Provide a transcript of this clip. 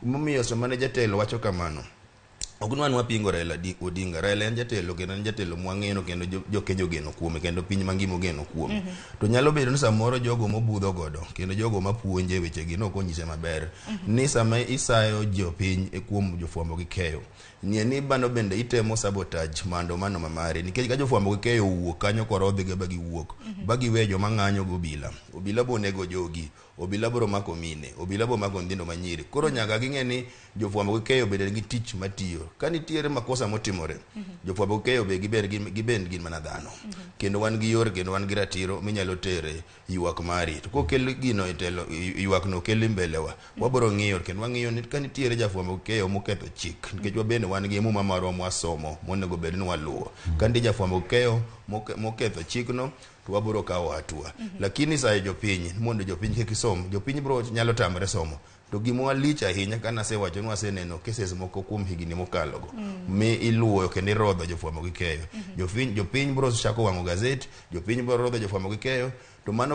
Gimomiyo sama ne jatelo wacho kamano, ok nwan wapingo Raila Odinga. Raila en jatelo kendo en jatelo mwang'eno kendo jokenjo geno kuome kendo piny mangima geno kuome. To nyalo bedo ni samoro jogo mobudho godo kendo jogo mapuonje weche gi no konyise maber ni sama isayo jopiny kuom jofwambo gi keyo nie ni bano bende itemo sabotage mando mano mamari nikech ka jofwambo gi keyo wuok kanyo korodhi ga bagi wuok bagi wejo mang'anyo go obila bonego jogi, obila bro mako mine, obila bro mako nyithindo manyiri. Koro nyaka ging'e ni jofwambo gi keyo bende gi tich matiyo. Ka nitiere makosa motimore, jofwambo gi keyo be gibend gin mana dhano. Kendo wan gi yore kendo wan gi ratiro minyalo tere ywak mari. To kokel gino e telo ywak no kel mbelewa, wabro ng'iyo kendo wang'iyo ni ka nitiere jafwambo gi keyo moketho chik nikech wabende wan gi muma marwa mwasomo monego bed ni waluwo. Ka nitie jafwambo gi keyo moketho chikno to wabro kawo hatua. Lakini sa jopiny mondo jopiny kik som, jopiny bro nyalo tamre somo. To gimo lich ahinya kana sewacho ni waseneno cases moko kuom higni mokalo go mi iluwo kendo irodho jofwambo gi keyo. Jopiny bro chako wang'o gazet, jopiny bro rodho jofwambo gi keyo to mano